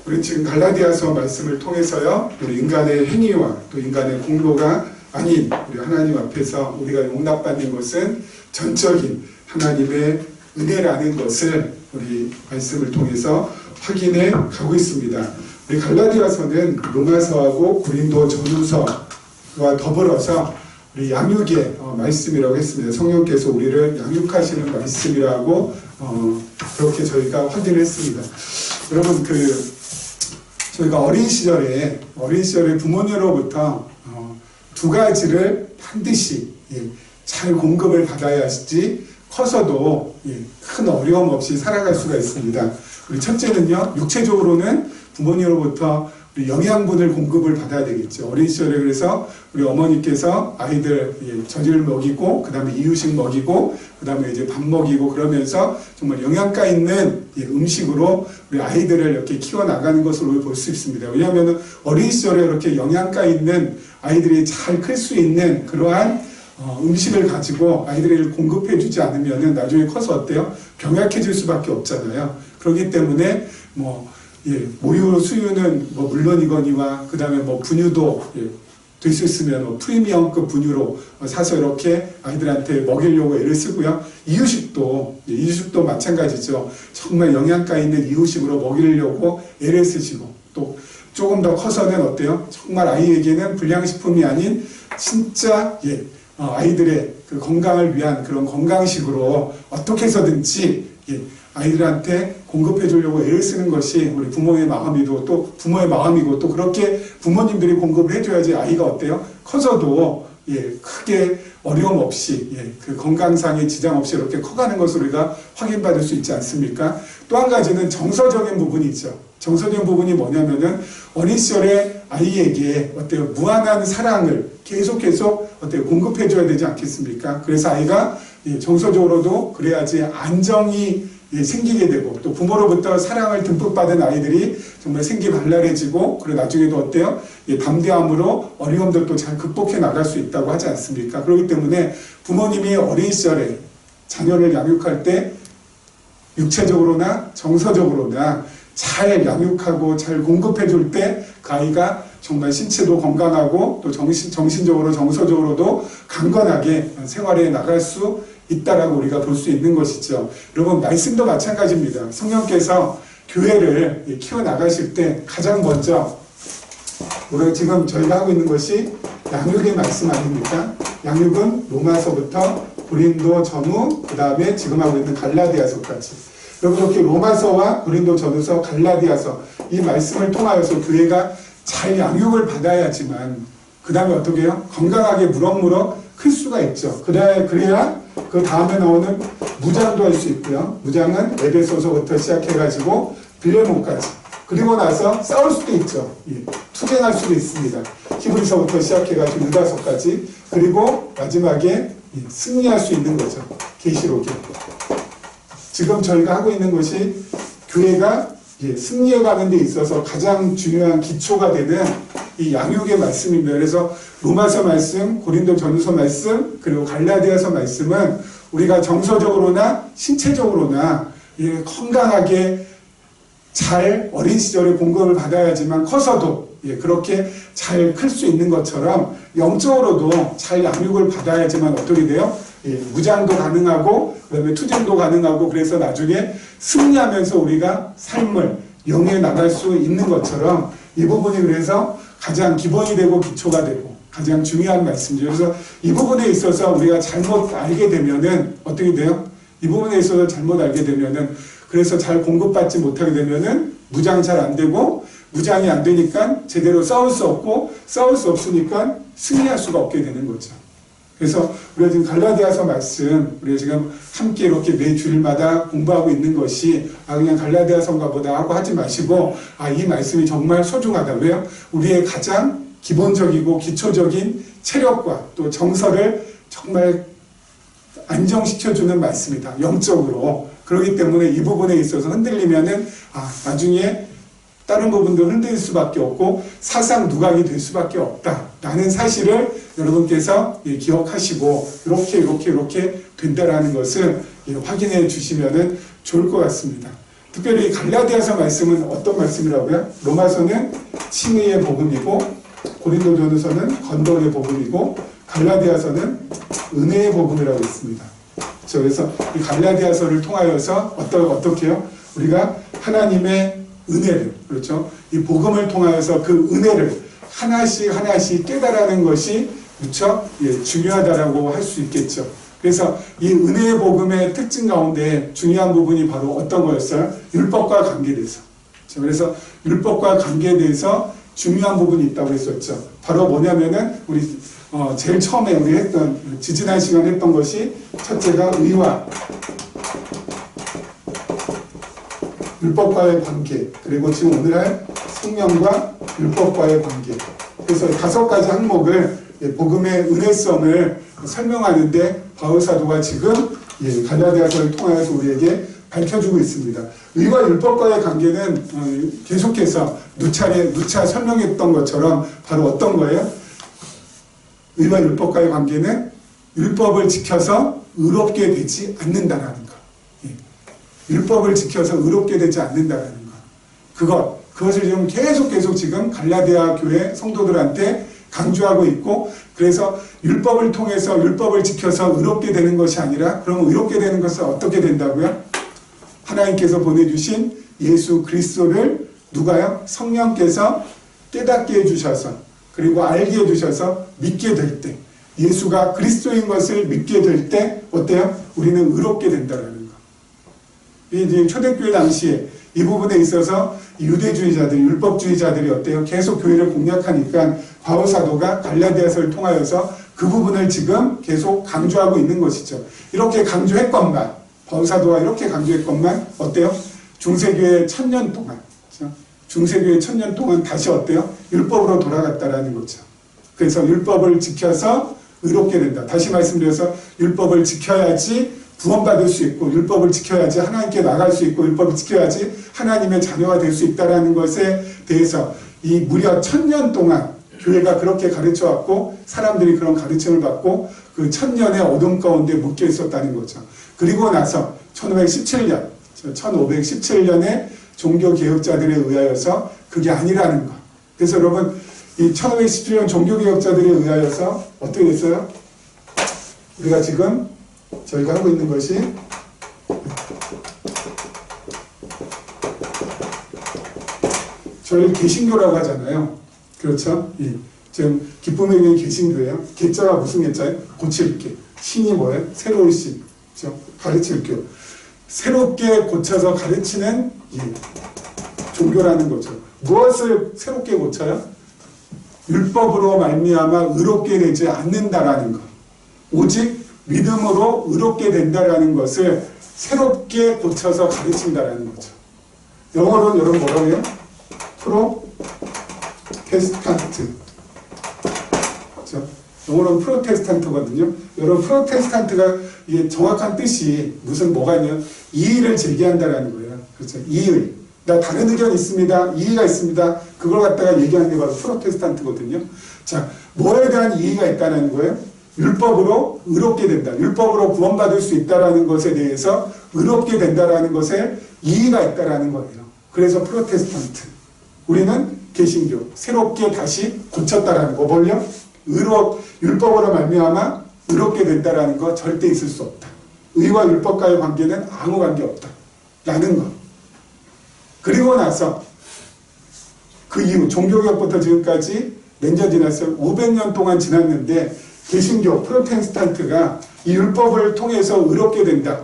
우리 지금 갈라디아서 말씀을 통해서요, 우리 인간의 행위와 또 인간의 공로가 아닌 우리 하나님 앞에서 우리가 용납받는 것은 전적인 하나님의 은혜라는 것을 우리 말씀을 통해서 확인해 가고 있습니다. 우리 갈라디아서는 로마서하고 고린도 전후서와 더불어서 우리 양육의 말씀이라고 했습니다. 성령께서 우리를 양육하시는 말씀이라고 그렇게 저희가 확인했습니다. 여러분, 저희가 어린 시절에 부모님으로부터 두 가지를 반드시 잘 공급을 받아야 하지 커서도 큰 어려움 없이 살아갈 수가 있습니다. 우리 첫째는요, 육체적으로는 부모님으로부터 우리 영양분을 공급을 받아야 되겠죠. 어린 시절에 그래서 우리 어머니께서 아이들 젖을 먹이고, 그 다음에 이유식 먹이고, 그 다음에 이제 밥 먹이고 그러면서 정말 영양가 있는 음식으로 우리 아이들을 이렇게 키워나가는 것으로 볼 수 있습니다. 왜냐하면 어린 시절에 이렇게 영양가 있는 아이들이 잘 클 수 있는 그러한 음식을 가지고 아이들을 공급해 주지 않으면 나중에 커서 어때요? 병약해질 수밖에 없잖아요. 그렇기 때문에 모유 수유는 물론이거니와 그 다음에 분유도 될 수 있으면 프리미엄급 분유로 사서 이렇게 아이들한테 먹이려고 애를 쓰고요. 이유식도 마찬가지죠. 정말 영양가 있는 이유식으로 먹이려고 애를 쓰시고, 또 조금 더 커서는 어때요? 정말 아이에게는 불량식품이 아닌 진짜 아이들의 그 건강을 위한 그런 건강식으로 어떻게 해서든지 아이들한테 공급해 주려고 애를 쓰는 것이 우리 부모의 마음이고 또 그렇게 부모님들이 공급을 해줘야지 아이가 어때요? 커서도 크게 어려움 없이 그 건강상의 지장 없이 이렇게 커가는 것을 우리가 확인받을 수 있지 않습니까? 또 한 가지는 정서적인 부분이 있죠. 정서적인 부분이 뭐냐면은 어린 시절에 아이에게 어때요? 무한한 사랑을 계속 어때요? 공급해 줘야 되지 않겠습니까? 그래서 아이가 정서적으로도 그래야지 안정이 생기게 되고, 또 부모로부터 사랑을 듬뿍 받은 아이들이 정말 생기발랄해지고, 그리고 나중에도 어때요? 담대함으로 어려움도 또 잘 극복해 나갈 수 있다고 하지 않습니까? 그렇기 때문에 부모님이 어린 시절에 자녀를 양육할 때 육체적으로나 정서적으로나 잘 양육하고 잘 공급해 줄 때 그 아이가 정말 신체도 건강하고 또 정신적으로 정서적으로도 강건하게 생활해 나갈 수 있다라고 우리가 볼 수 있는 것이죠. 여러분, 말씀도 마찬가지입니다. 성령께서 교회를 키워나가실 때 가장 먼저 우리가 지금 저희가 하고 있는 것이 양육의 말씀 아닙니까? 양육은 로마서부터 고린도 전후, 그 다음에 지금 하고 있는 갈라디아서까지. 여러분, 이렇게 로마서와 고린도 전후서, 갈라디아서 이 말씀을 통하여서 교회가 잘 양육을 받아야지만 그 다음에 어떻게 해요? 건강하게 무럭무럭 클 수가 있죠. 그래야 그 다음에 나오는 무장도 할 수 있고요. 무장은 에베소서부터 시작해가지고 빌레몬까지. 그리고 나서 싸울 수도 있죠. 투쟁할 수도 있습니다. 히브리서부터 시작해가지고 유다서까지. 그리고 마지막에 승리할 수 있는 거죠. 계시록에. 지금 저희가 하고 있는 것이 교회가 승리해가는 데 있어서 가장 중요한 기초가 되는 이 양육의 말씀입니다. 그래서 로마서 말씀, 고린도 전후서 말씀, 그리고 갈라디아서 말씀은 우리가 정서적으로나 신체적으로나 건강하게 잘 어린 시절에 공급을 받아야지만 커서도 그렇게 잘 클 수 있는 것처럼 영적으로도 잘 양육을 받아야지만 어떻게 돼요? 무장도 가능하고 그다음에 투쟁도 가능하고, 그래서 나중에 승리하면서 우리가 삶을 영위해 나갈 수 있는 것처럼 이 부분이 그래서 가장 기본이 되고 기초가 되고 가장 중요한 말씀이죠. 그래서 이 부분에 있어서 우리가 잘못 알게 되면은 어떻게 돼요? 이 부분에 있어서 잘못 알게 되면은, 그래서 잘 공급받지 못하게 되면은 무장 잘 안 되고, 무장이 안 되니까 제대로 싸울 수 없고, 싸울 수 없으니까 승리할 수가 없게 되는 거죠. 그래서 우리가 지금 갈라디아서 말씀, 우리가 지금 함께 이렇게 매 주일마다 공부하고 있는 것이 그냥 갈라디아서인가 보다 하고 하지 마시고, 이 말씀이 정말 소중하다. 왜요? 우리의 가장 기본적이고 기초적인 체력과 또 정서를 정말 안정시켜주는 말씀이다. 영적으로. 그렇기 때문에 이 부분에 있어서 흔들리면은 나중에 다른 부분도 흔들릴 수밖에 없고 사상 누각이 될 수밖에 없다라는 사실을 여러분께서 기억하시고 이렇게 된다라는 것을 확인해 주시면은 좋을 것 같습니다. 특별히 갈라디아서 말씀은 어떤 말씀이라고요? 로마서는 칭의의 복음이고 고린도전서는 건덕의 복음이고 갈라디아서는 은혜의 복음이라고 있습니다. 그래서 이 갈라디아서를 통하여서 어떻게요? 우리가 하나님의 은혜를, 그렇죠? 이 복음을 통하여서 그 은혜를 하나씩 깨달아는 것이 무척 중요하다라고 할 수 있겠죠. 그래서 이 은혜의 복음의 특징 가운데 중요한 부분이 바로 어떤 거였어요? 율법과 관계돼서. 그래서 율법과 관계돼서 중요한 부분이 있다고 했었죠. 바로 뭐냐면은 우리 제일 처음에 우리 했던 지지난 시간에 했던 것이 첫째가 의와 율법과의 관계, 그리고 지금 오늘 할 성령과 율법과의 관계. 그래서 5가지 항목을 복음의 은혜성을 설명하는데 바울 사도가 지금 갈라디아서를 통하여서 우리에게 밝혀주고 있습니다. 의와 율법과의 관계는 계속해서 누차 설명했던 것처럼 바로 어떤 거예요? 의와 율법과의 관계는 율법을 지켜서 의롭게 되지 않는다라는 거. 율법을 지켜서 의롭게 되지 않는다라는 거. 그것을 지금 계속 지금 갈라디아 교회 성도들한테 강조하고 있고, 그래서 율법을 통해서 율법을 지켜서 의롭게 되는 것이 아니라, 그럼 의롭게 되는 것은 어떻게 된다고요? 하나님께서 보내주신 예수 그리스도를 누가요? 성령께서 깨닫게 해주셔서, 그리고 알게 해주셔서 믿게 될 때, 예수가 그리스도인 것을 믿게 될 때 어때요? 우리는 의롭게 된다라는 거. 이제 초대교회 당시에 이 부분에 있어서 유대주의자들, 율법주의자들이 어때요? 계속 교회를 공략하니까 바울 사도가 갈라디아서를 통하여서 그 부분을 지금 계속 강조하고 있는 것이죠. 이렇게 강조했건만, 바울 사도가 이렇게 강조했건만 어때요? 중세교회 1000년 동안, 그렇죠? 중세교회 1000년 동안 다시 어때요? 율법으로 돌아갔다라는 거죠. 그래서 율법을 지켜서 의롭게 된다. 다시 말씀드려서 율법을 지켜야지 구원받을 수 있고, 율법을 지켜야지 하나님께 나갈 수 있고, 율법을 지켜야지 하나님의 자녀가 될 수 있다는 것에 대해서 이 무려 1000년 동안 교회가 그렇게 가르쳐왔고, 사람들이 그런 가르침을 받고 그 1000년의 어둠 가운데 묶여 있었다는 거죠. 그리고 나서 1517년에 종교개혁자들에 의하여서 그게 아니라는 거. 그래서 여러분, 이 1517년 종교개혁자들에 의하여서 어떻게 됐어요? 우리가 지금 저희가 하고 있는 것이 저희 개신교라고 하잖아요. 그렇죠? 지금 기쁨의 교회 개신교예요. 개자가 무슨 개자예요? 고칠 개. 신이 뭐예요? 새로운 신. 그렇죠? 가르칠 교. 새롭게 고쳐서 가르치는 종교라는 거죠. 무엇을 새롭게 고쳐요? 율법으로 말미암아 의롭게 되지 않는다라는 것. 오직 믿음으로 의롭게 된다라는 것을 새롭게 고쳐서 가르친다라는 거죠. 영어로는 여러분 뭐라고 해요? 프로테스탄트. 그렇죠? 영어로는 프로테스탄트거든요. 여러분, 프로테스탄트가 이게 정확한 뜻이 뭐가 있냐면 이의를 제기한다라는 거예요. 그렇죠? 이의. 나 다른 의견이 있습니다. 이의가 있습니다. 그걸 갖다가 얘기하는 게 바로 프로테스탄트거든요. 자, 뭐에 대한 이의가 있다는 거예요? 율법으로 의롭게 된다. 율법으로 구원받을 수 있다라는 것에 대해서 의롭게 된다라는 것에 이의가 있다라는 거예요. 그래서 프로테스탄트. 우리는 개신교. 새롭게 다시 고쳤다라는 거. 뭘요? 율법으로 말미암아 의롭게 된다라는 거 절대 있을 수 없다. 의와 율법과의 관계는 아무 관계 없다. 라는 거. 그리고 나서 그 이후 종교개혁부터 지금까지 몇 년 지났어요? 500년 동안 지났는데 개신교, 프로테스탄트가 이 율법을 통해서 의롭게 된다.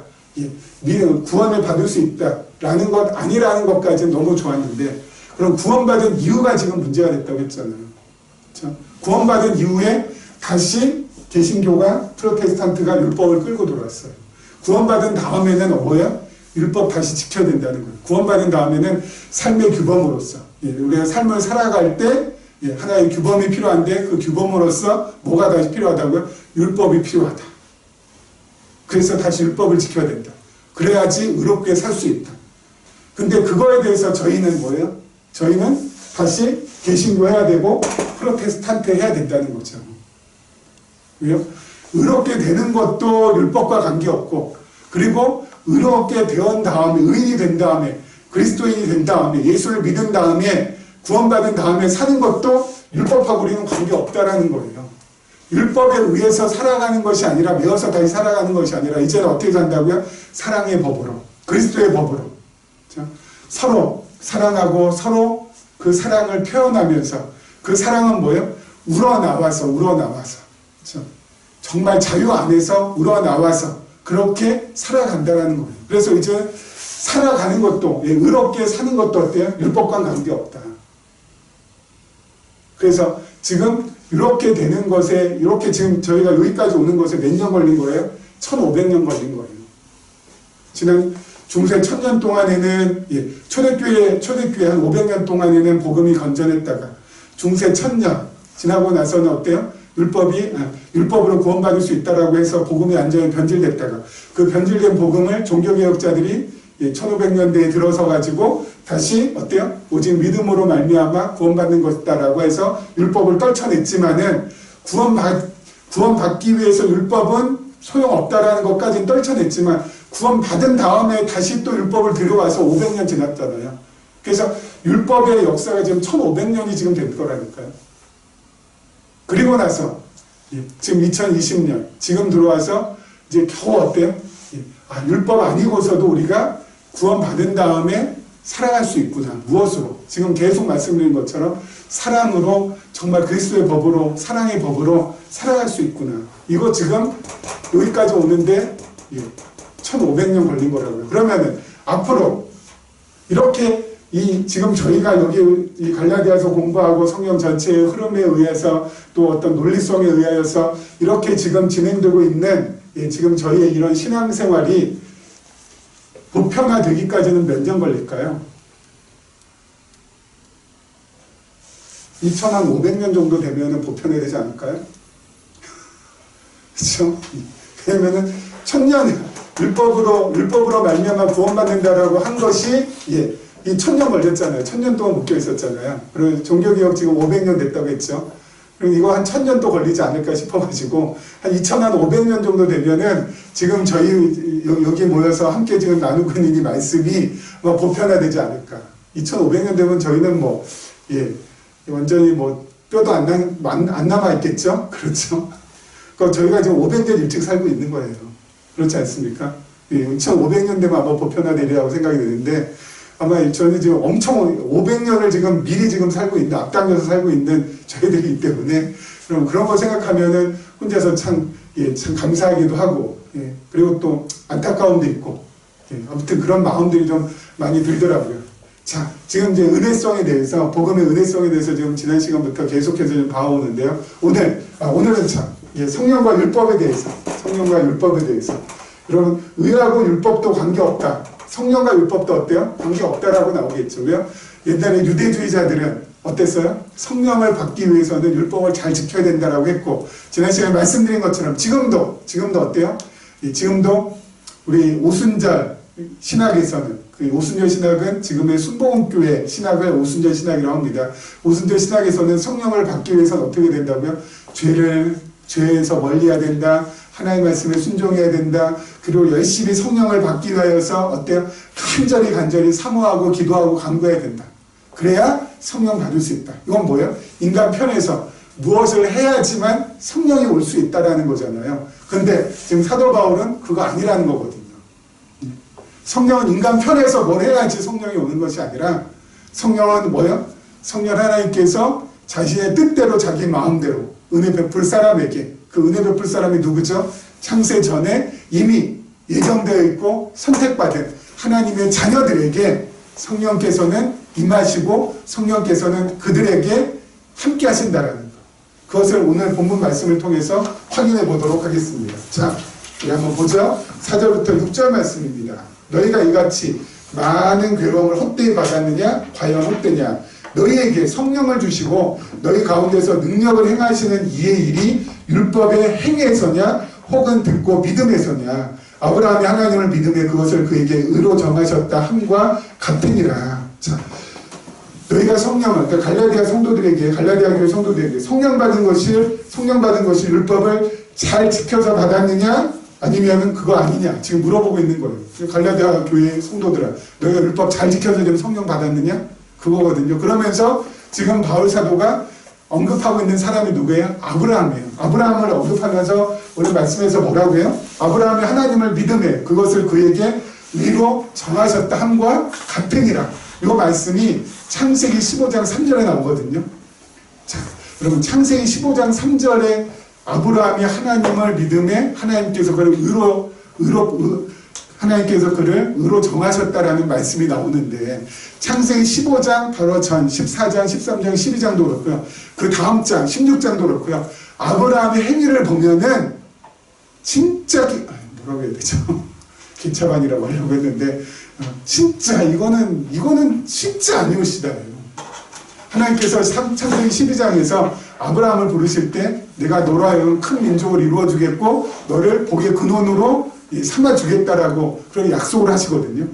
구원을 받을 수 있다라는 것 아니라는 것까지는 너무 좋았는데, 그럼 구원받은 이유가 지금 문제가 됐다고 했잖아요. 그렇죠? 구원받은 이후에 다시 개신교가, 프로테스탄트가 율법을 끌고 돌아왔어요. 구원받은 다음에는 뭐예요? 율법 다시 지켜야 된다는 거예요. 구원받은 다음에는 삶의 규범으로서, 우리가 삶을 살아갈 때 하나의 규범이 필요한데 그 규범으로서 뭐가 다시 필요하다고요? 율법이 필요하다. 그래서 다시 율법을 지켜야 된다. 그래야지 의롭게 살 수 있다. 근데 그거에 대해서 저희는 뭐예요? 저희는 다시 개신교 해야 되고 프로테스탄트 해야 된다는 거죠. 왜요? 의롭게 되는 것도 율법과 관계없고, 그리고 의롭게 되은 다음에, 의인이 된 다음에 그리스도인이 된 다음에 예수를 믿은 다음에 구원받은 다음에 사는 것도 율법하고 우리는 관계없다라는 거예요. 율법에 의해서 살아가는 것이 아니라 매어서 다시 살아가는 것이 아니라 이제는 어떻게 산다고요? 사랑의 법으로, 그리스도의 법으로 서로 사랑하고 서로 그 사랑을 표현하면서 그 사랑은 뭐예요? 우러나와서 그렇죠? 정말 자유 안에서 우러나와서 그렇게 살아간다는 거예요. 그래서 이제 살아가는 것도 의롭게 사는 것도 어때요? 율법과는 관계없다. 그래서 지금 이렇게 되는 것에 이렇게 지금 저희가 여기까지 오는 것에 몇 년 걸린 거예요? 1500년 걸린 거예요. 지난 중세 1000년 동안에는 초대교회 한 500년 동안에는 복음이 건전했다가 중세 1000년 지나고 나서는 어때요? 율법으로 구원받을 수 있다라고 해서 복음이 완전히 변질됐다가 그 변질된 복음을 종교개혁자들이 1500년대에 들어서 가지고 다시 어때요? 오직 믿음으로 말미암아 구원받는 것이다라고 해서 율법을 떨쳐냈지만은 구원받기 위해서 율법은 소용없다라는 것까지는 떨쳐냈지만 구원받은 다음에 다시 또 율법을 들여와서 500년 지났잖아요. 그래서 율법의 역사가 지금 1500년이 지금 된 거라니까요. 그리고 나서 지금 2020년 지금 들어와서 이제 겨우 어때요? 율법 아니고서도 우리가 구원받은 다음에 살아갈 수 있구나. 무엇으로? 지금 계속 말씀드린 것처럼 사랑으로 정말 그리스도의 법으로 사랑의 법으로 살아갈 수 있구나. 이거 지금 여기까지 오는데 1500년 걸린 거라고요. 그러면은 앞으로 이렇게 지금 저희가 여기 이 갈라디아서 공부하고 성경 전체의 흐름에 의해서 또 어떤 논리성에 의하여서 이렇게 지금 진행되고 있는 지금 저희의 이런 신앙생활이 보편화되기까지는 몇 년 걸릴까요? 2500년 정도 되면 보편화되지 않을까요? 그렇죠? 왜냐면은 1000년 율법으로 말미암아 구원받는다라고 한 것이 이 1000년 걸렸잖아요. 1000년 동안 묶여 있었잖아요. 그리고 종교개혁 지금 500년 됐다고 했죠. 그럼 이거 한 1000년 또 걸리지 않을까 싶어가지고 한 2500년 정도 되면은 지금 저희 여기 모여서 함께 지금 나누고 있는 이 말씀이 보편화되지 않을까. 2500년 되면 저희는 완전히 뼈도 안 남아있겠죠? 그렇죠? 그러니까 저희가 지금 500년 일찍 살고 있는 거예요. 그렇지 않습니까? 2500년 되면 아마 보편화되리라고 생각이 드는데 아마 저는 지금 엄청 500년을 지금 미리 지금 살고 있는, 앞당겨서 살고 있는 저희들이기 때문에, 그런 거 생각하면은 혼자서 참 감사하기도 하고, 그리고 또 안타까움도 있고, 아무튼 그런 마음들이 좀 많이 들더라고요. 자, 지금 이제 은혜성에 대해서, 복음의 은혜성에 대해서 지금 지난 시간부터 계속해서 좀 봐오는데요. 오늘은 참, 성령과 율법에 대해서, 여러분, 의하고 율법도 관계없다. 성령과 율법도 어때요? 관계없다라고 나오겠죠. 왜요? 옛날에 유대주의자들은 어땠어요? 성령을 받기 위해서는 율법을 잘 지켜야 된다라고 했고, 지난 시간에 말씀드린 것처럼 지금도 어때요? 지금도 우리 오순절 신학에서는, 그 오순절 신학은 지금의 순복음교회 신학을 오순절 신학이라고 합니다. 오순절 신학에서는 성령을 받기 위해서는 어떻게 된다고요? 죄에서 멀리해야 된다. 하나님의 말씀에 순종해야 된다. 그리고 열심히 성령을 받기 위하여서 어때요? 간절히 사모하고 기도하고 간구해야 된다. 그래야 성령 받을 수 있다. 이건 뭐예요? 인간 편에서 무엇을 해야지만 성령이 올 수 있다라는 거잖아요. 근데 지금 사도 바울은 그거 아니라는 거거든요. 성령은 인간 편에서 뭘 해야지 성령이 오는 것이 아니라 성령은 뭐예요? 성령 하나님께서 자신의 뜻대로 자기 마음대로 은혜 베풀 사람에게, 그 은혜 베풀 사람이 누구죠? 창세 전에 이미 예정되어 있고 선택받은 하나님의 자녀들에게 성령께서는 임하시고 성령께서는 그들에게 함께 하신다라는 것. 그것을 오늘 본문 말씀을 통해서 확인해 보도록 하겠습니다. 자, 우리 한번 보죠. 4절부터 6절 말씀입니다. 너희가 이같이 많은 괴로움을 헛되이 받았느냐? 과연 헛되냐? 너희에게 성령을 주시고 너희 가운데서 능력을 행하시는 이의 일이 율법의 행에서냐 혹은 듣고 믿음에서냐? 아브라함이 하나님을 믿음에 그것을 그에게 의로 정하셨다 함과 같으니라. 자, 너희가 성령을, 그러니까 갈라디아 교회 성도들에게 성령 받은 것이 율법을 잘 지켜서 받았느냐 아니면은 그거 아니냐 지금 물어보고 있는 거예요. 갈라디아 교회 성도들아, 너희가 율법 잘 지켜서 지금 성령 받았느냐? 그거거든요. 그러면서 지금 바울 사도가 언급하고 있는 사람이 누구예요? 아브라함이에요. 아브라함을 언급하면서 오늘 말씀에서 뭐라고 해요? 아브라함이 하나님을 믿음에 그것을 그에게 의로 정하셨다 함과 같으니라. 이 말씀이 창세기 15장 3절에 나오거든요. 자, 여러분 창세기 15장 3절에 아브라함이 하나님을 믿음에 하나님께서 그를 하나님께서 그를 의로 정하셨다라는 말씀이 나오는데, 창세기 15장 바로 전 14장, 13장, 12장도 그렇고요. 그 다음 장 16장도 그렇고요. 아브라함의 행위를 보면은 진짜 뭐라고 해야 되죠? 기차반이라고 하려고 했는데 진짜 이거는 진짜 아니오시다. 하나님께서 창세기 12장에서 아브라함을 부르실 때 내가 너로 하여금 큰 민족을 이루어주겠고 너를 복의 근원으로 삼아주겠다라고 그런 약속을 하시거든요.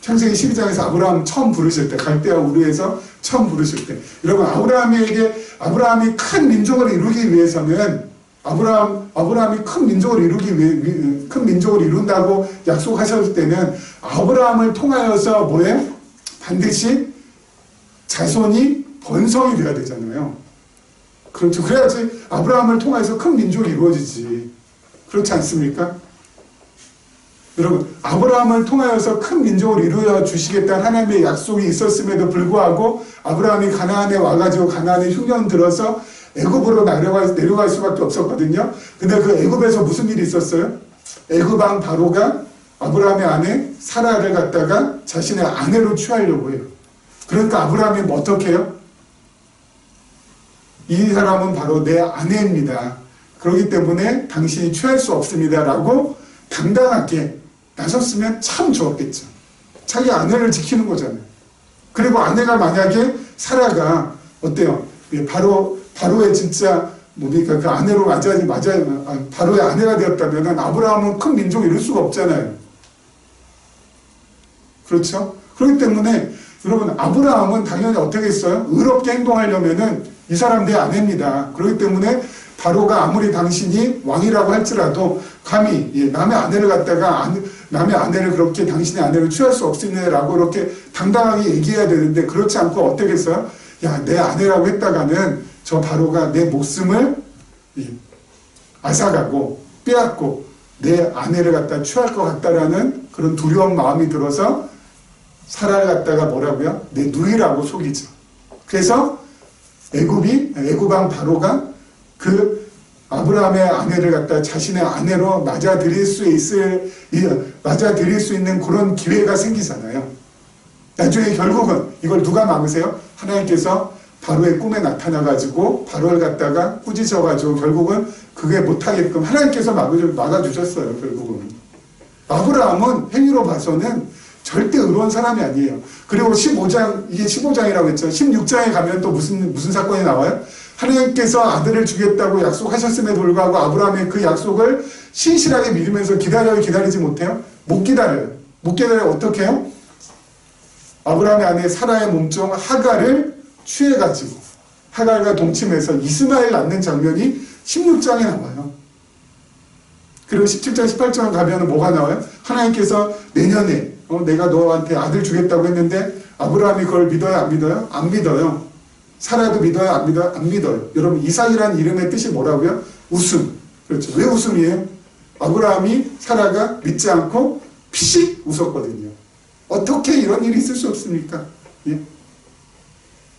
창세기 12장에서 아브라함 처음 부르실 때, 갈대아 우르에서 처음 부르실 때, 여러분 아브라함이 큰 민족을 이루기 위해서는 아브라함이 큰 민족을 이룬다고 약속하셨을 때는 아브라함을 통하여서 뭐예요? 반드시 자손이 번성이 되어야 되잖아요. 그렇죠. 그래야지 아브라함을 통해서 큰 민족이 이루어지지. 그렇지 않습니까? 여러분, 아브라함을 통하여서 큰 민족을 이루어 주시겠다는 하나님의 약속이 있었음에도 불구하고 아브라함이 가나안에 와가지고 가나안에 흉년 들어서 애굽으로 내려갈 수밖에 없었거든요. 근데 그 애굽에서 무슨 일이 있었어요? 애굽 왕 바로가 아브라함의 아내 사라를 갖다가 자신의 아내로 취하려고 해요. 그러니까 아브라함이 뭐 어떻게 해요? 이 사람은 바로 내 아내입니다. 그렇기 때문에 당신이 취할 수 없습니다. 라고 당당하게 나섰으면 참 좋았겠죠. 자기 아내를 지키는 거잖아요. 그리고 아내가 만약에 사라가 어때요? 바로의 진짜 뭡니까? 그 아내로 바로의 아내가 되었다면 아브라함은 큰 민족을 이룰 수가 없잖아요. 그렇죠? 그렇기 때문에 여러분 아브라함은 당연히 어떻게 했어요? 의롭게 행동하려면은 이 사람 내 아내입니다. 그렇기 때문에 바로가 아무리 당신이 왕이라고 할지라도 감히 남의 아내를 갖다가 남의 아내를 그렇게 당신의 아내를 취할 수 없으냐라고 이렇게 당당하게 얘기해야 되는데 그렇지 않고 어떻게 했어요? 야, 내 아내라고 했다가는 저 바로가 내 목숨을 앗아가고 빼앗고 내 아내를 갖다 취할 것 같다라는 그런 두려운 마음이 들어서 사라를 갖다가 뭐라고요? 내 누이라고 속이죠. 그래서 애굽 왕 바로가 그 아브라함의 아내를 갖다 자신의 아내로 맞아들일 수 있는 그런 기회가 생기잖아요. 나중에 결국은 이걸 누가 막으세요? 하나님께서 바로의 꿈에 나타나가지고 바로를 갖다가 꾸짖어가지고 결국은 그게 못하게끔 하나님께서 막아주셨어요. 결국은 아브라함은 행위로 봐서는 절대 의로운 사람이 아니에요. 그리고 15장, 이게 15장이라고 했죠. 16장에 가면 또 무슨 사건이 나와요? 하나님께서 아들을 주겠다고 약속하셨음에도 불구하고 아브라함의 그 약속을 신실하게 믿으면서 기다리지 못해요? 못 기다려요. 어떻게 해요? 아브라함의 아내 사라의 몸종 하갈을 취해가지고 하갈과 동침해서 이스마엘 낳는 장면이 16장에 나와요. 그리고 17장, 18장 가면 뭐가 나와요? 하나님께서 내년에 내가 너한테 아들 주겠다고 했는데 아브라함이 그걸 믿어요? 안 믿어요? 안 믿어요. 사라도 믿어요? 안 믿어요? 안 믿어요. 여러분 이삭이라는 이름의 뜻이 뭐라고요? 웃음. 그렇죠. 왜 웃음이에요? 아브라함이 사라가 믿지 않고 피식 웃었거든요. 어떻게 이런 일이 있을 수 없습니까? 예?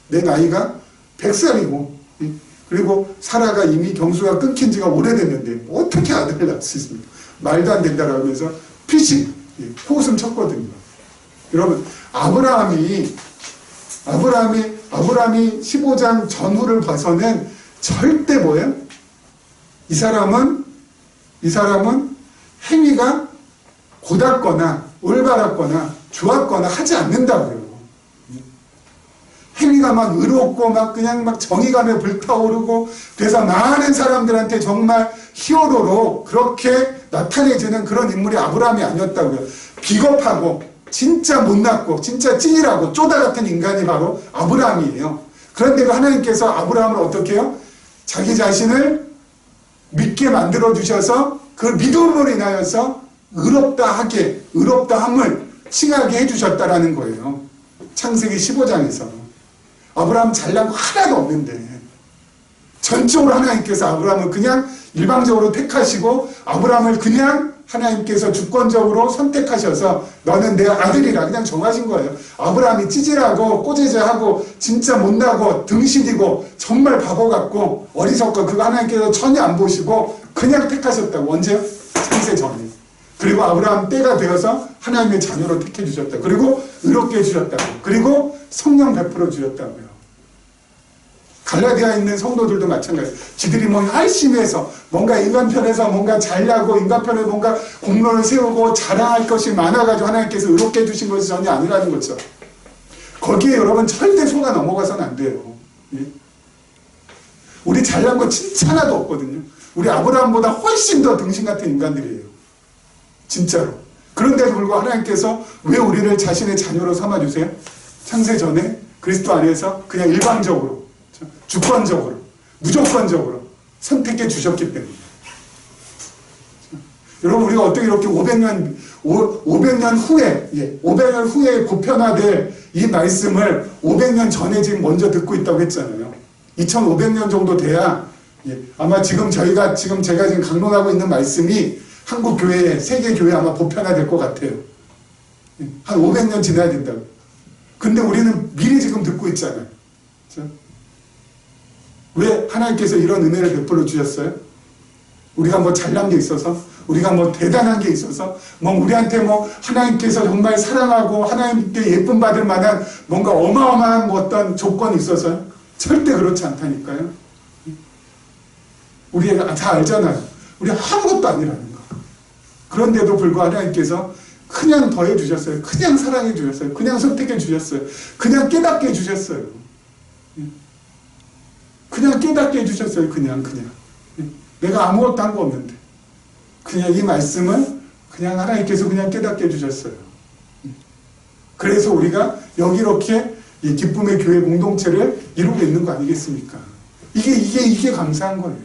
내 나이가 100살이고 그리고 사라가 이미 경수가 끊긴 지가 오래됐는데 어떻게 아들을 낳을 수 있습니까? 말도 안 된다라고 하면서 피식 코웃음 쳤거든요. 여러분 아브라함이 15장 전후를 봐서는 절대 뭐예요? 이 사람은 행위가 고답거나 올바랐거나 좋았거나 하지 않는다고요. 행위가 막 의롭고 막 그냥 막 정의감에 불타오르고 그래서 많은 사람들한테 정말 히어로로 그렇게 나타내지는 그런 인물이 아브라함이 아니었다고요. 비겁하고 진짜 못났고 진짜 찌질하고 쪼다 같은 인간이 바로 아브라함이에요. 그런데 하나님께서 아브라함을 어떻게 해요? 자기 자신을 믿게 만들어 주셔서 그 믿음으로 인하여서 의롭다함을 칭하게 해주셨다라는 거예요. 창세기 15장에서. 아브라함 잘난 거 하나도 없는데 전적으로 하나님께서 아브라함을 그냥 일방적으로 택하시고 아브라함을 그냥 하나님께서 주권적으로 선택하셔서 너는 내 아들이라 그냥 정하신 거예요. 아브라함이 찌질하고 꼬재재하고 진짜 못나고 등신이고 정말 바보 같고 어리석고 그거 하나님께서 전혀 안 보시고 그냥 택하셨다고. 언제요? 창세 전에. 그리고 아브라함 때가 되어서 하나님의 자녀로 택해 주셨다. 그리고 의롭게 해주셨다고. 그리고 성령 베풀어 주셨다고요. 갈라디아에 있는 성도들도 마찬가지예요. 지들이 뭐 열심히 해서 뭔가 인간편에서 뭔가 잘나고 인간편에 뭔가 공로를 세우고 자랑할 것이 많아가지고 하나님께서 의롭게 해주신 것이 전혀 아니라는 거죠. 거기에 여러분 절대 속아 넘어가서는 안 돼요. 예? 우리 잘난 거 진짜 하나도 없거든요. 우리 아브라함보다 훨씬 더 등신 같은 인간들이에요. 진짜로. 그런데도 불구하고 하나님께서 왜 우리를 자신의 자녀로 삼아주세요? 창세 전에 그리스도 안에서 그냥 일방적으로 주권적으로 무조건적으로 선택해 주셨기 때문에. 여러분 우리가 어떻게 이렇게 500년 후에 500년 후에 보편화될 이 말씀을 500년 전에 지금 먼저 듣고 있다고 했잖아요. 2500년 정도 돼야 아마 제가 지금 강론하고 있는 말씀이 한국 교회, 세계 교회 아마 보편화될 것 같아요. 한 500년 지나야 된다고. 근데 우리는 미리 지금 듣고 있잖아요. 그렇죠? 왜 하나님께서 이런 은혜를 베풀어 주셨어요? 우리가 뭐 잘난 게 있어서, 우리가 뭐 대단한 게 있어서, 뭐 우리한테 뭐 하나님께서 정말 사랑하고 하나님께 예쁨 받을 만한 뭔가 어마어마한 뭐 어떤 조건이 있어서요? 절대 그렇지 않다니까요. 우리가 다 알잖아요. 우리 아무것도 아니라는 거. 그런데도 불구하고 하나님께서 그냥 더해 주셨어요. 그냥 사랑해 주셨어요. 그냥 선택해 주셨어요. 그냥 깨닫게 해 주셨어요. 그냥 깨닫게 해주셨어요. 그냥. 내가 아무것도 한 거 없는데. 그냥 이 말씀을 그냥 하나님께서 그냥 깨닫게 해주셨어요. 그래서 우리가 여기 이렇게 이 기쁨의 교회 공동체를 이루고 있는 거 아니겠습니까? 이게 감사한 거예요.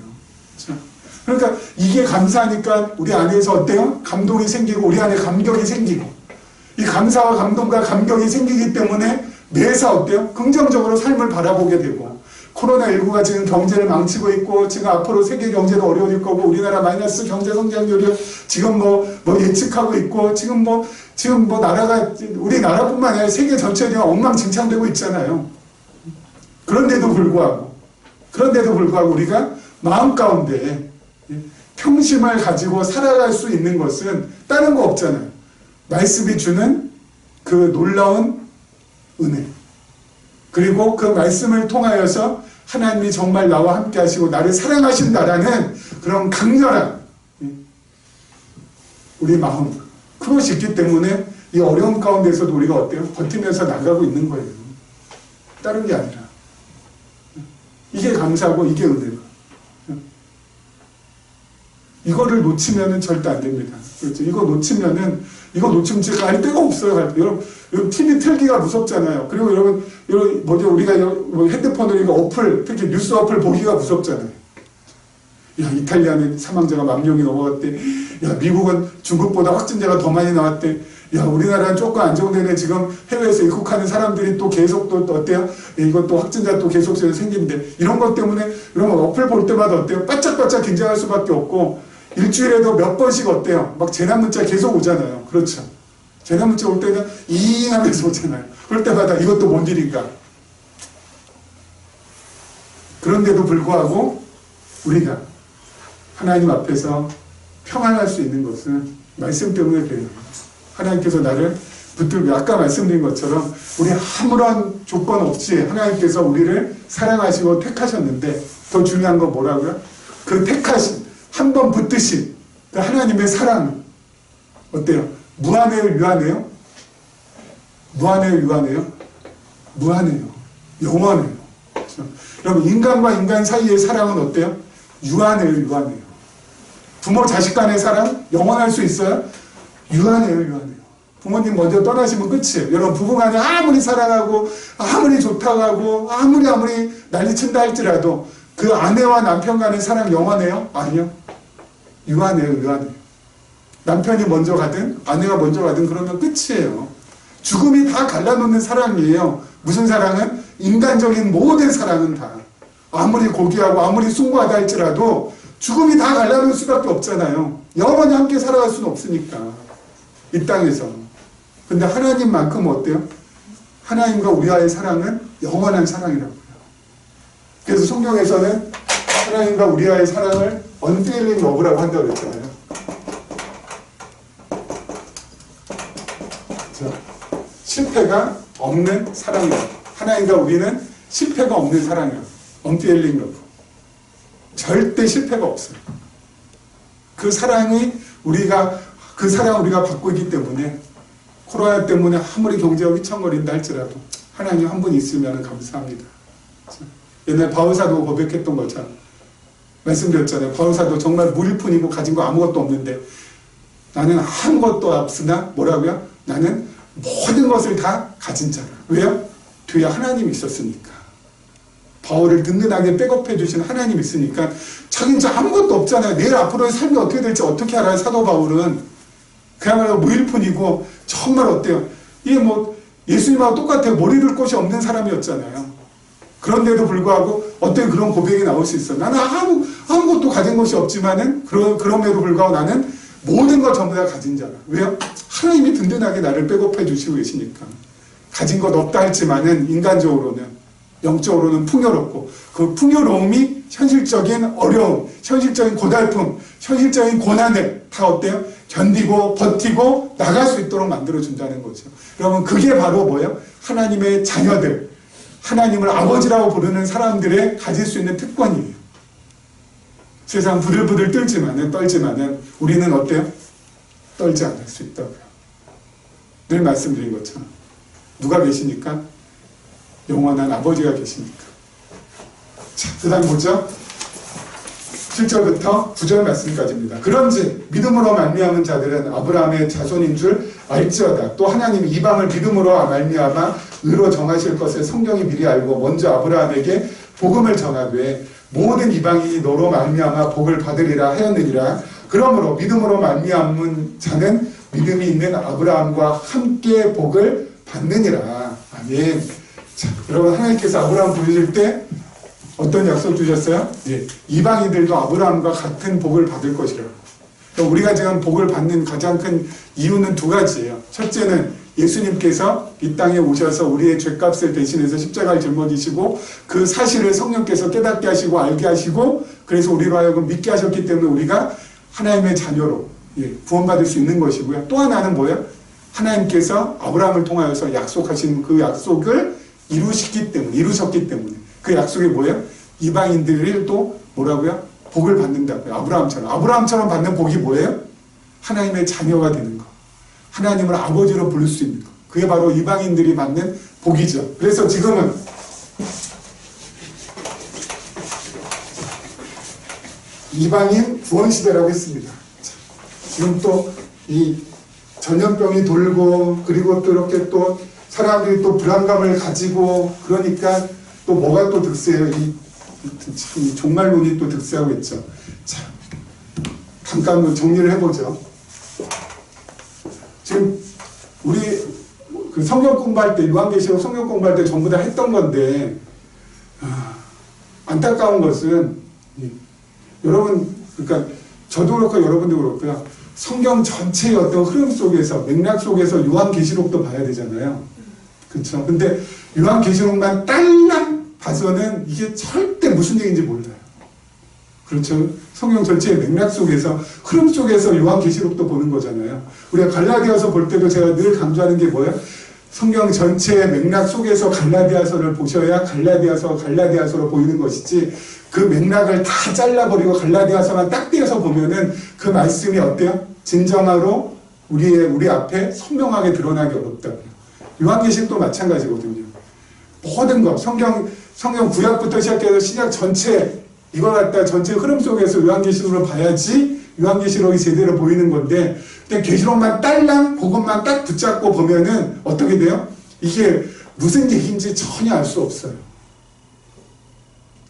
그렇죠? 그러니까 이게 감사하니까 우리 안에서 어때요? 감동이 생기고 우리 안에 감격이 생기고 이 감사와 감동과 감격이 생기기 때문에 매사 어때요? 긍정적으로 삶을 바라보게 되고 코로나19가 지금 경제를 망치고 있고 지금 앞으로 세계 경제도 어려워질 거고 우리나라 마이너스 경제 성장률을 지금 뭐 예측하고 있고 지금 나라가 우리나라뿐만 아니라 세계 전체가 엉망진창되고 있잖아요. 그런데도 불구하고 우리가 마음 가운데 평심을 가지고 살아갈 수 있는 것은 다른 거 없잖아요. 말씀이 주는 그 놀라운 은혜. 그리고 그 말씀을 통하여서 하나님이 정말 나와 함께 하시고 나를 사랑하신다라는 그런 강렬한 우리 마음, 그것이 있기 때문에 이 어려운 가운데서도 우리가 어때요? 버티면서 나가고 있는 거예요. 다른 게 아니라. 이게 감사하고 이게 은혜고. 이거를 놓치면은 절대 안 됩니다. 그렇죠? 이거 놓치면 제가 알 데가 없어요. 여러분 TV 틀기가 무섭잖아요. 그리고 여러분 우리가 핸드폰으로 이거 어플, 특히 뉴스 어플 보기가 무섭잖아요. 야, 이탈리아는 사망자가 10,000명이 넘어갔대. 야, 미국은 중국보다 확진자가 더 많이 나왔대. 야, 우리나라는 조금 안정되네. 지금 해외에서 입국하는 사람들이 또 계속 또 어때요? 이것도 확진자 또 계속 생기는데 이런 것 때문에 이런 거 어플 볼 때마다 어때요? 바짝바짝 긴장할 수밖에 없고 일주일에도 몇 번씩 어때요? 막 재난 문자 계속 오잖아요. 그렇죠? 재난 문자 올 때는 잉 하면서 오잖아요. 그럴 때마다 이것도 뭔 일인가? 그런데도 불구하고 우리가 하나님 앞에서 평안할 수 있는 것은 말씀 때문에 그래요. 하나님께서 나를 붙들고 아까 말씀드린 것처럼 우리 아무런 조건 없이 하나님께서 우리를 사랑하시고 택하셨는데 더 중요한 건 뭐라고요? 그 택하신 한 번 붙드신 그 하나님의 사랑 어때요? 무한해요? 유한해요? 무한해요? 유한해요? 무한해요. 영원해요. 그렇죠? 여러분 인간과 인간 사이의 사랑은 어때요? 유한해요? 유한해요. 부모 자식 간의 사랑 영원할 수 있어요? 유한해요? 유한해요. 부모님 먼저 떠나시면 끝이에요. 여러분 부부간에 아무리 사랑하고 아무리 좋다고 하고 아무리 난리친다 할지라도 그 아내와 남편 간의 사랑 영원해요? 아니요. 유한해요, 유한해요. 남편이 먼저 가든 아내가 먼저 가든 그러면 끝이에요. 죽음이 다 갈라놓는 사랑이에요. 무슨 사랑은? 인간적인 모든 사랑은 다. 아무리 고귀하고 아무리 숭고하다 할지라도 죽음이 다 갈라놓을 수밖에 없잖아요. 영원히 함께 살아갈 수는 없으니까. 이 땅에서. 근데 하나님만큼 어때요? 하나님과 우리와의 사랑은 영원한 사랑이라고요. 그래서 성경에서는 하나님과 우리와의 사랑을 unfailing love라고 한다고 그랬잖아요. 자, 실패가 없는 사랑이라고. 하나님과 우리는 실패가 없는 사랑이라고. unfailing love. 절대 실패가 없어요. 그 사랑을 우리가 받고 있기 때문에 코로나 때문에 아무리 경제가 휘청거린다 할지라도 하나님 한 분 있으면 감사합니다. 옛날 바울사도 고백했던 것처럼 말씀드렸잖아요. 바울사도 정말 무일푼이고 가진 거 아무것도 없는데 나는 아무것도 없으나 뭐라고요? 나는 모든 것을 다 가진 자라. 왜요? 뒤에 하나님이 있었으니까. 바울을 든든하게 백업해 주신 하나님이 있으니까 자기는 아무것도 없잖아요. 내일 앞으로의 삶이 어떻게 될지 어떻게 알아요? 사도 바울은 그야말로 무일푼이고 정말 어때요? 이게 뭐 예수님하고 똑같아요. 머리를 곳이 없는 사람이었잖아요. 그런데도 불구하고 어떻게 그런 고백이 나올 수 있어? 나는 아무것도 가진 것이 없지만은 그럼에도 불구하고 나는 모든 걸 전부 다 가진 자라. 왜요? 하나님이 든든하게 나를 백업해 주시고 계시니까. 가진 것 없다 할지만은 인간적으로는 영적으로는 풍요롭고 그 풍요로움이 현실적인 어려움, 현실적인 고달픔, 현실적인 고난을 다 어때요? 견디고 버티고 나갈 수 있도록 만들어준다는 거죠. 여러분 그게 바로 뭐예요? 하나님의 자녀들, 하나님을 아버지라고 부르는 사람들의 가질 수 있는 특권이에요. 세상 부들부들 떨지만은 우리는 어때요? 떨지 않을 수 있다고요. 늘 말씀드린 것처럼 누가 계시니까? 영원한 아버지가 계시니까. 자, 그 다음 보죠. 7절부터 9절 말씀까지입니다. 그런지 믿음으로 말미암은 자들은 아브라함의 자손인 줄 알지어다. 또 하나님이 이방을 믿음으로 말미암아 의로 정하실 것을 성경이 미리 알고 먼저 아브라함에게 복음을 전하되 모든 이방인이 너로 말미암아 복을 받으리라 하였느니라. 그러므로 믿음으로 말미암은 자는 믿음이 있는 아브라함과 함께 복을 받느니라. 아멘. 자, 여러분 하나님께서 아브라함 부르실 때 어떤 약속 주셨어요? 예, 이방인들도 아브라함과 같은 복을 받을 것이라. 우리가 지금 복을 받는 가장 큰 이유는 두 가지예요. 첫째는 예수님께서 이 땅에 오셔서 우리의 죄값을 대신해서 십자가를 짊어지시고 그 사실을 성령께서 깨닫게 하시고 알게 하시고 그래서 우리로 하여금 믿게 하셨기 때문에 우리가 하나님의 자녀로 구원받을 수 있는 것이고요. 또 하나는 뭐예요? 하나님께서 아브라함을 통하여서 약속하신 그 약속을 이루셨기 때문에 그 약속이 뭐예요? 이방인들이 또 뭐라고요? 복을 받는다고요. 아브라함처럼 받는 복이 뭐예요? 하나님의 자녀가 되는 거. 하나님을 아버지로 부를 수 있는 거. 그게 바로 이방인들이 받는 복이죠. 그래서 지금은 이방인 구원시대라고 했습니다. 지금 또 이 전염병이 돌고 그리고 또 이렇게 또 사람들이 또 불안감을 가지고 그러니까 또 뭐가 또 득세해요? 이 종말론이 또 득세하고 있죠. 자, 잠깐 정리를 해보죠. 지금 우리 그 성경 공부할 때 요한계시록 성경 공부할 때 전부 다 했던 건데 안타까운 것은 여러분 그러니까 저도 그렇고 여러분도 그렇고요. 성경 전체의 어떤 흐름 속에서 맥락 속에서 요한계시록도 봐야 되잖아요. 그렇죠? 근데 요한계시록만 딸랑 봐서는 이게 절대 무슨 얘기인지 몰라요. 그렇죠? 성경 전체의 맥락 속에서 흐름 속에서 요한계시록도 보는 거잖아요. 우리가 갈라디아서 볼 때도 제가 늘 강조하는 게 뭐예요? 성경 전체의 맥락 속에서 갈라디아서를 보셔야 갈라디아서로 보이는 것이지 그 맥락을 다 잘라버리고 갈라디아서만 딱 떼어서 보면은 그 말씀이 어때요? 진정으로 우리 앞에 선명하게 드러나기 어렵다고요. 요한계시록도 마찬가지거든요. 모든 것 성경 구약부터 시작해서 신약 전체 이걸 갖다 전체 흐름 속에서 요한계시록을 봐야지 요한계시록이 제대로 보이는 건데 그냥 계시록만 딸랑 그것만 딱 붙잡고 보면은 어떻게 돼요? 이게 무슨 얘기인지 전혀 알 수 없어요.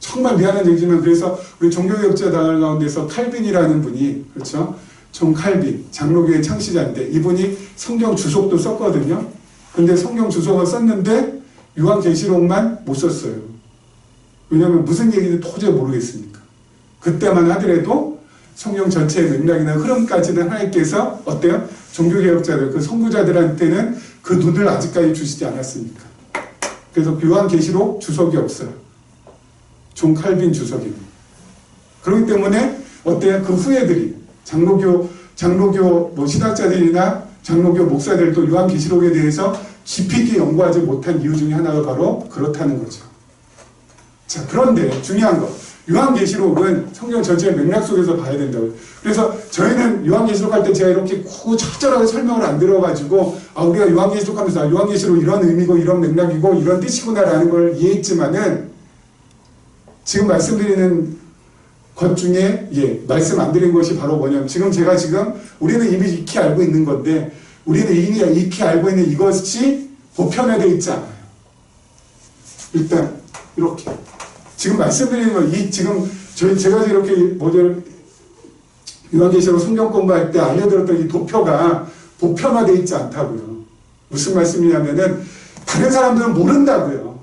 정말 미안한 얘기지만 그래서 우리 종교개혁자당 가운데서 칼빈이라는 분이 그렇죠? 존 칼빈 장로교의 창시자인데 이분이 성경 주석도 썼거든요. 근데 성경 주석을 썼는데 요한계시록만 못 썼어요. 왜냐하면 무슨 얘기인지 도저히 모르겠으니까. 그때만 하더라도 성경 전체의 맥락이나 흐름까지는 하나님께서 어때요? 종교개혁자들 그 선구자들한테는 그 눈을 아직까지 주시지 않았으니까. 그래서 요한계시록 주석이 없어요. 존 칼빈 주석입니다. 그렇기 때문에 어때요? 그 후예들이 장로교 뭐 신학자들이나 장로교 목사들도 요한계시록에 대해서 깊이 있게 연구하지 못한 이유 중에 하나가 바로 그렇다는 거죠. 자, 그런데 중요한 거. 요한계시록은 성경 전체의 맥락 속에서 봐야 된다고요. 그래서 저희는 요한계시록 할 때 제가 이렇게 적절하게 설명을 안 들어가지고 우리가 요한계시록 하면서 요한계시록 이런 의미고 이런 맥락이고 이런 뜻이구나라는 걸 이해했지만은 지금 말씀드리는 것 중에 말씀 안 드린 것이 바로 뭐냐면 지금 우리는 이미 익히 알고 있는 건데 우리는 이미 익히 알고 있는 이것이 보편화되어 있지 않아요. 일단 이렇게 지금 말씀드리는 건 제가 이렇게 요한계시록 성경 공부할 때 알려드렸던 이 도표가 보편화되어 있지 않다고요. 무슨 말씀이냐면은 다른 사람들은 모른다고요.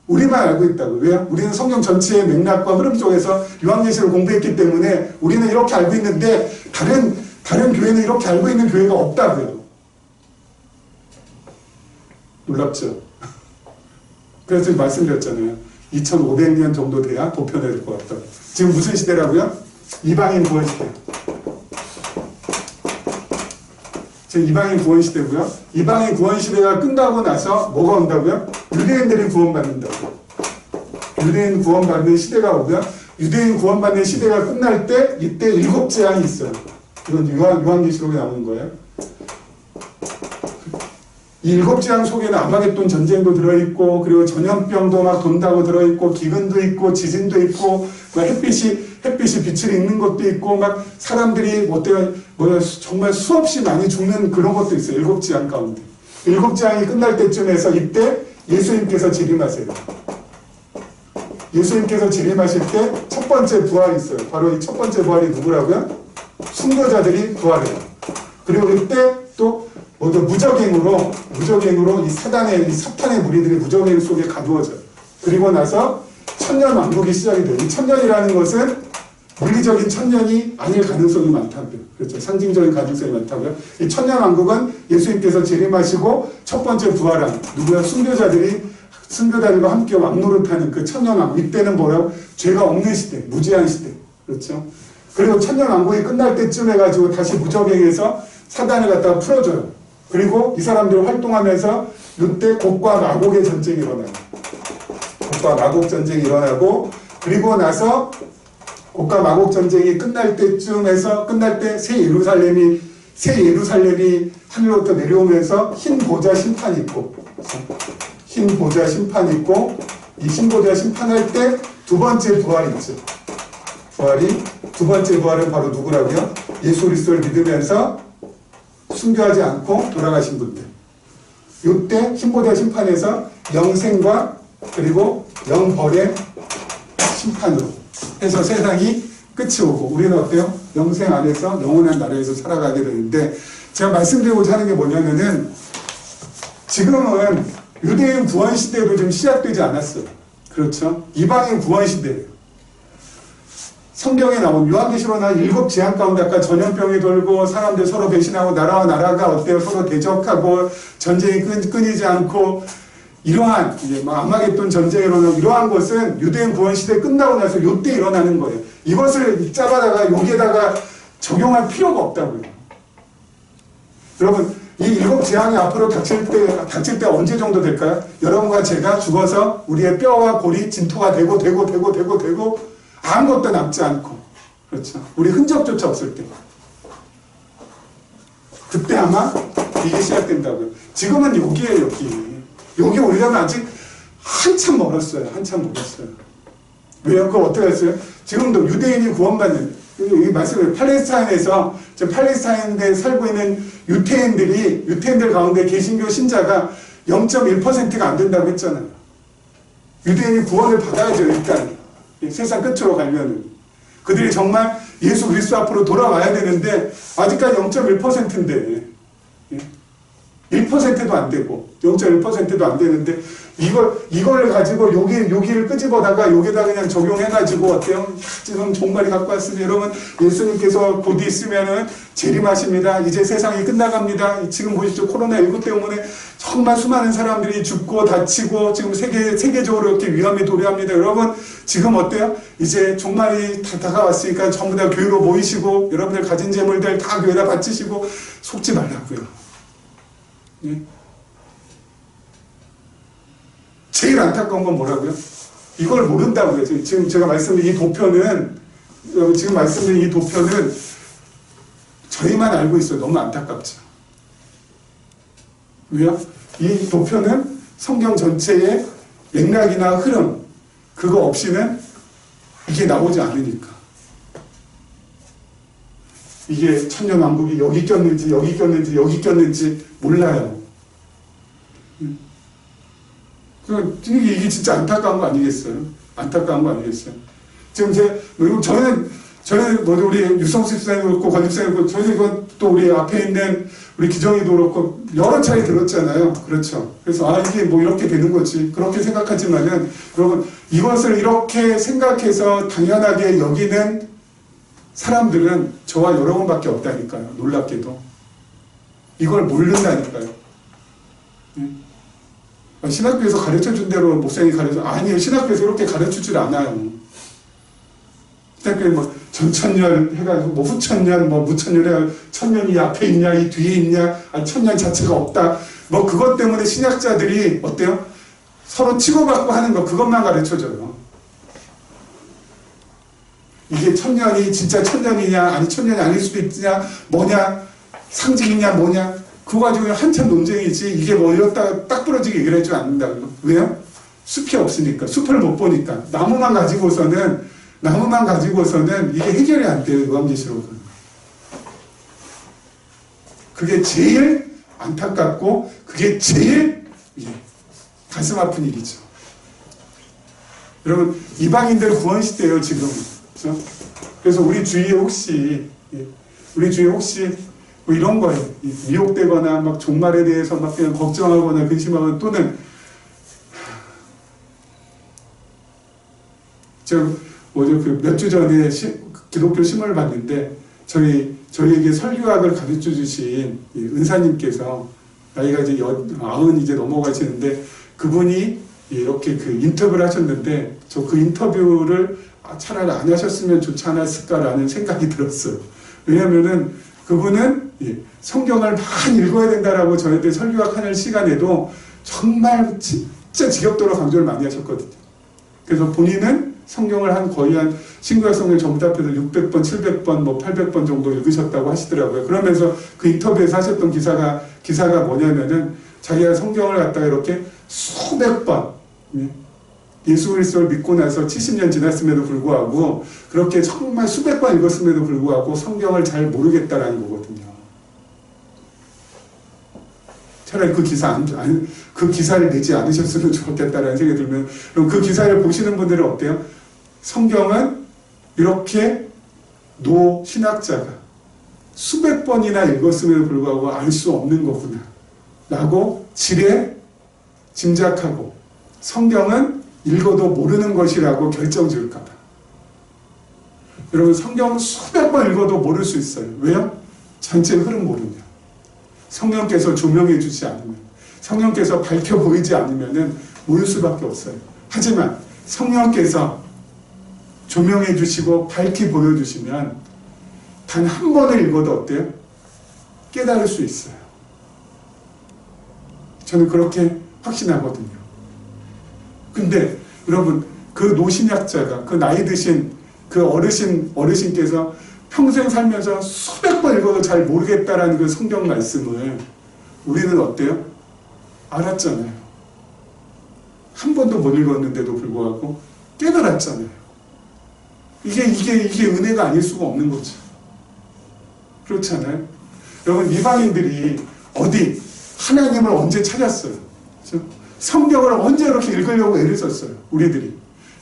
우리만 알고 있다고요. 왜요? 우리는 성경 전체의 맥락과 흐름 속에서 요한계시록을 공부했기 때문에 우리는 이렇게 알고 있는데 다른 교회는 이렇게 알고 있는 교회가 없다고요. 놀랍죠? 그래서 말씀드렸잖아요. 2500년 정도 돼야 보편화될 것 같다. 지금 무슨 시대라고요? 이방인 구원 시대. 지금 이방인 구원 시대고요. 이방인 구원 시대가 끝나고 나서 뭐가 온다고요? 유대인들이 구원받는다고요. 유대인 구원받는 시대가 오고요. 유대인 구원받는 시대가 끝날 때 이때 7 재앙이 있어요. 이건 요한계시록에 나오는 거예요. 이 7 재앙 속에는 아마겟돈 전쟁도 들어있고 그리고 전염병도 막 돈다고 들어있고 기근도 있고 지진도 있고 햇빛이 빛을 잃는 것도 있고 막 사람들이 정말 수없이 많이 죽는 그런 것도 있어요. 7 재앙 가운데. 7 재앙이 끝날 때쯤에서 이때 예수님께서 재림하세요. 예수님께서 재림하실 때 첫 번째 부활이 있어요. 바로 이 첫 번째 부활이 누구라고요? 순교자들이 부활해요. 그리고 그때 또 무적행으로 이 사탄의 무리들이 무적행 속에 가두어져요. 그리고 나서 천년 왕국이 시작이 돼요. 이 천년이라는 것은 물리적인 천년이 아닐 가능성이 많다고요. 그렇죠. 상징적인 가능성이 많다고요. 이 천년 왕국은 예수님께서 재림하시고 첫 번째 부활한 누구야? 순교자들과 함께 왕노릇하는 그 천년 왕국. 이때는 뭐라고? 죄가 없는 시대, 무죄한 시대. 그렇죠. 그리고 천년 왕국이 끝날 때쯤 해가지고 다시 무적행에서 사단을 갖다가 풀어줘요. 그리고 이 사람들이 활동하면서 이때 곡과 마곡의 전쟁이 일어나요. 곡과 마곡 전쟁이 일어나고 그리고 나서 곡과 마곡 전쟁이 끝날 때 새 예루살렘이 하늘로부터 내려오면서 흰 보좌 심판이 있고 흰 보좌 심판이 있고 이 흰 보좌 심판할 때 두 번째 부활이 있죠. 두 번째 부활은 바로 누구라고요? 예수 그리스도를 믿으면서 순교하지 않고 돌아가신 분들. 이때 흰보좌 심판에서 영생과 그리고 영벌의 심판으로 해서 세상이 끝이 오고 우리는 어때요? 영생 안에서 영원한 나라에서 살아가게 되는데 제가 말씀드리고자 하는 게 뭐냐면은 지금은 유대인 구원 시대도 좀 시작되지 않았어요. 그렇죠? 이방인 구원 시대예요. 성경에 나온 요한계시록 나 7 재앙 가운데 아까 전염병이 돌고 사람들 서로 배신하고 나라와 나라가 어때요? 서로 대적하고 전쟁이 끊이지 않고 이러한 아마겟돈 전쟁이 일어나고 이러한 것은 유대인 구원 시대 끝나고 나서 이때 일어나는 거예요. 이것을 잡아다가 여기에다가 적용할 필요가 없다고요. 여러분 이 7 재앙이 앞으로 닥칠 때 언제 정도 될까요? 여러분과 제가 죽어서 우리의 뼈와 골이 진토가 되고 아무것도 남지 않고 그렇죠. 우리 흔적조차 없을 때 그때 아마 이게 시작된다고요. 지금은 여기에요. 여기 오려면 아직 한참 멀었어요. 왜요? 그거 어떻게 했어요? 지금도 유대인이 구원받는 이 말씀을 팔레스타인에서 지금 팔레스타인에 살고 있는 유태인들 가운데 개신교 신자가 0.1%가 안 된다고 했잖아요. 유대인이 구원을 받아야죠. 일단 세상 끝으로 가면은 그들이 정말 예수 그리스도 앞으로 돌아와야 되는데 아직까지 0.1%인데 1%도 안 되고 0.1%도 안 되는데 이걸 가지고 여기를 끄집어다가 여기다 그냥 적용해가지고 어때요? 지금 종말이 갖고 왔으니 여러분 예수님께서 곧 있으면은 재림하십니다. 이제 세상이 끝나갑니다. 지금 보십시오. 코로나19 때문에 정말 수많은 사람들이 죽고 다치고 지금 세계적으로 이렇게 위험에 도래합니다. 여러분 지금 어때요? 이제 종말이 다 다가왔으니까 전부 다 교회로 모이시고 여러분들 가진 재물들 다 교회에다 바치시고 속지 말라고요. 예? 제일 안타까운 건 뭐라고요? 이걸 모른다고요. 지금 제가 말씀드린 이 도표는 저희만 알고 있어요. 너무 안타깝죠. 왜요? 이 도표는 성경 전체의 맥락이나 흐름 그거 없이는 이게 나오지 않으니까. 이게 천년왕국이 여기 꼈는지 몰라요. 이게 진짜 안타까운 거 아니겠어요? 안타까운 거 아니겠어요? 지금 저는 모두 우리 유성수 집사님도 그렇고 권 집사님도 그렇고 저희는 또 우리 앞에 있는 우리 기정이도 그렇고 여러 차례 들었잖아요. 그렇죠. 그래서 이게 뭐 이렇게 되는 거지. 그렇게 생각하지만은 여러분 이것을 이렇게 생각해서 당연하게 여기는 사람들은 저와 여러분밖에 없다니까요. 놀랍게도. 이걸 모른다니까요. 신학교에서 가르쳐준 대로 목사님이 아니에요. 신학교에서 이렇게 가르치질 않아요. 신학교에 뭐 전천년 해가지고 뭐 후천년 뭐 무천년 해가지고 천년이 앞에 있냐 이 뒤에 있냐 천년 자체가 없다. 뭐 그것 때문에 신학자들이 어때요? 서로 치고받고 하는 거 그것만 가르쳐줘요. 이게 천년이 진짜 천년이냐 아니 천년이 아닐 수도 있냐 뭐냐 상징이냐 뭐냐 그거 가지고 한참 논쟁이지 이게 뭐 이렇다가 딱 부러지게 얘기를 해주지 않는다고요. 왜요? 숲이 없으니까 숲을 못 보니까 나무만 가지고서는 이게 해결이 안 돼요. 요한계시록은. 그게 제일 안타깝고 그게 제일 가슴 아픈 일이죠. 여러분 이방인들 구원시대예요 지금. 그렇죠? 그래서 우리 주위에 혹시 뭐 이런 거예요. 미혹되거나 막 종말에 대해서 막 그냥 걱정하거나 근심하거나 또는 몇 주 전에 기독교 신문을 봤는데 저희에게 설교학을 가르쳐 주신 은사님께서 나이가 이제 90 이제 넘어가시는데 그분이 이렇게 그 인터뷰를 하셨는데 저 그 인터뷰를 차라리 안 하셨으면 좋지 않았을까라는 생각이 들었어요. 왜냐면은 그분은 성경을 많이 읽어야 된다라고 저희들 설교학 하는 시간에도 정말 진짜 지겹도록 강조를 많이 하셨거든요. 그래서 본인은 성경을 거의 한 신구약 성경 전부 다 합해서 600번, 700번, 뭐 800번 정도 읽으셨다고 하시더라고요. 그러면서 그 인터뷰에서 하셨던 기사가 뭐냐면은 자기가 성경을 갖다가 이렇게 수백 번 예수 그리스도를 믿고 나서 70년 지났음에도 불구하고 그렇게 정말 수백 번 읽었음에도 불구하고 성경을 잘 모르겠다라는 거거든요. 차라리 그 기사를 내지 않으셨으면 좋겠다라는 생각이 들면 그럼 그 기사를 보시는 분들은 어때요? 성경은 이렇게 신학자가 수백 번이나 읽었음에도 불구하고 알 수 없는 거구나 라고 지레 짐작하고 성경은 읽어도 모르는 것이라고 결정 지을까봐. 여러분 성경 수백 번 읽어도 모를 수 있어요. 왜요? 전체 흐름 모르냐. 성령께서 조명해 주지 않으면 성령께서 밝혀 보이지 않으면 모를 수밖에 없어요. 하지만 성령께서 조명해 주시고 밝히 보여주시면 단 한 번을 읽어도 어때요? 깨달을 수 있어요. 저는 그렇게 확신하거든요. 근데 여러분 그 노신약자가 그 나이 드신 그 어르신께서 평생 살면서 수백 번 읽어도 잘 모르겠다라는 그 성경 말씀을 우리는 어때요? 알았잖아요. 한 번도 못 읽었는데도 불구하고 깨달았잖아요. 이게 은혜가 아닐 수가 없는 거죠. 그렇잖아요. 여러분 이방인들이 하나님을 언제 찾았어요? 그렇죠? 성경을 언제 이렇게 읽으려고 애를 썼어요, 우리들이.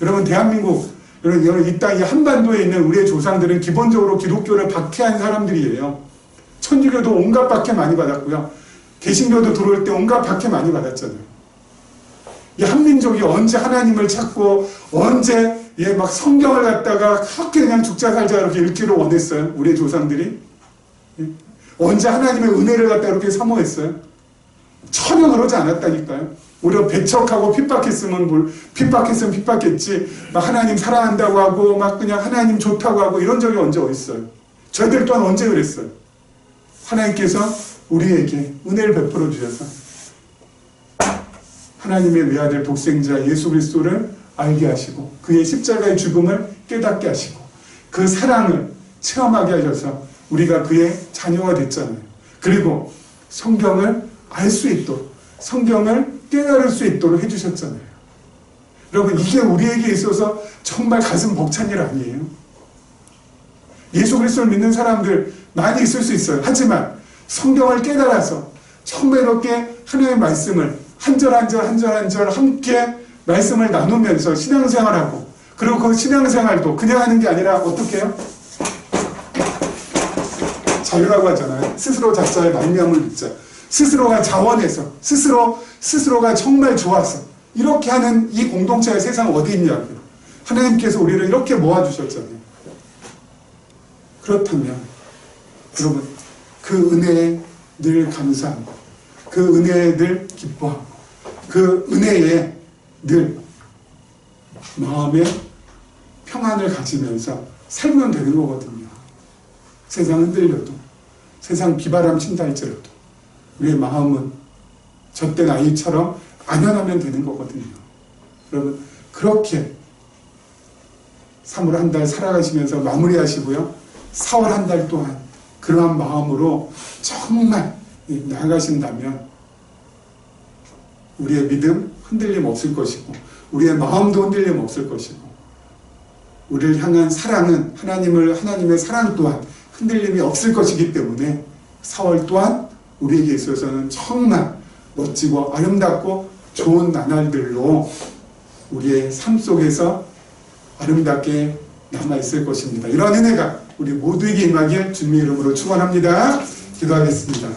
여러분, 대한민국, 여러분, 이 땅, 이 한반도에 있는 우리의 조상들은 기본적으로 기독교를 박해한 사람들이에요. 천주교도 온갖 박해 많이 받았고요. 개신교도 들어올 때 온갖 박해 많이 받았잖아요. 이 한민족이 언제 하나님을 찾고, 언제 막 성경을 갖다가 그렇게 그냥 죽자 살자 이렇게 읽기를 원했어요, 우리의 조상들이. 언제 하나님의 은혜를 갖다 이렇게 사모했어요? 전혀 그러지 않았다니까요. 오히려 배척하고 핍박했으면 핍박했지, 막 하나님 사랑한다고 하고, 막 그냥 하나님 좋다고 하고, 이런 적이 언제 어딨어요? 저희들 또한 언제 그랬어요? 하나님께서 우리에게 은혜를 베풀어 주셔서 하나님의 외아들 독생자 예수 그리스도를 알게 하시고, 그의 십자가의 죽음을 깨닫게 하시고, 그 사랑을 체험하게 하셔서 우리가 그의 자녀가 됐잖아요. 그리고 성경을 알 수 있도록, 성경을 깨달을 수 있도록 해주셨잖아요. 여러분, 이게 우리에게 있어서 정말 가슴 벅찬 일 아니에요? 예수 그리스도를 믿는 사람들 많이 있을 수 있어요. 하지만 성경을 깨달아서 정말 이렇게 하나님의 말씀을 한 절 한 절 함께 말씀을 나누면서 신앙생활하고, 그리고 그 신앙생활도 그냥 하는 게 아니라 어떻게 해요? 자유라고 하잖아요. 스스로 작자의 말미암을 믿자. 스스로가 자원해서, 스스로가 정말 좋아서 이렇게 하는 이 공동체의 세상 어디 있냐고요. 하나님께서 우리를 이렇게 모아주셨잖아요. 그렇다면 여러분, 그 은혜에 늘 감사하고, 그 은혜에 늘 기뻐하고, 그 은혜에 늘 마음의 평안을 가지면서 살면 되는 거거든요. 세상 흔들려도, 세상 비바람 친다 할지라도 우리의 마음은 젖된 아이처럼 안연하면 되는 거거든요. 여러분, 그렇게 3월 한 달 살아가시면서 마무리하시고요. 4월 한 달 동안 그러한 마음으로 정말 나아가신다면 우리의 믿음 흔들림 없을 것이고, 우리의 마음도 흔들림 없을 것이고, 우리를 향한 사랑은 하나님의 사랑 또한 흔들림이 없을 것이기 때문에 4월 또한 우리에게 있어서는 정말 멋지고 아름답고 좋은 나날들로 우리의 삶 속에서 아름답게 남아있을 것입니다. 이런 은혜가 우리 모두에게 임하길 주님의 이름으로 축원합니다. 기도하겠습니다.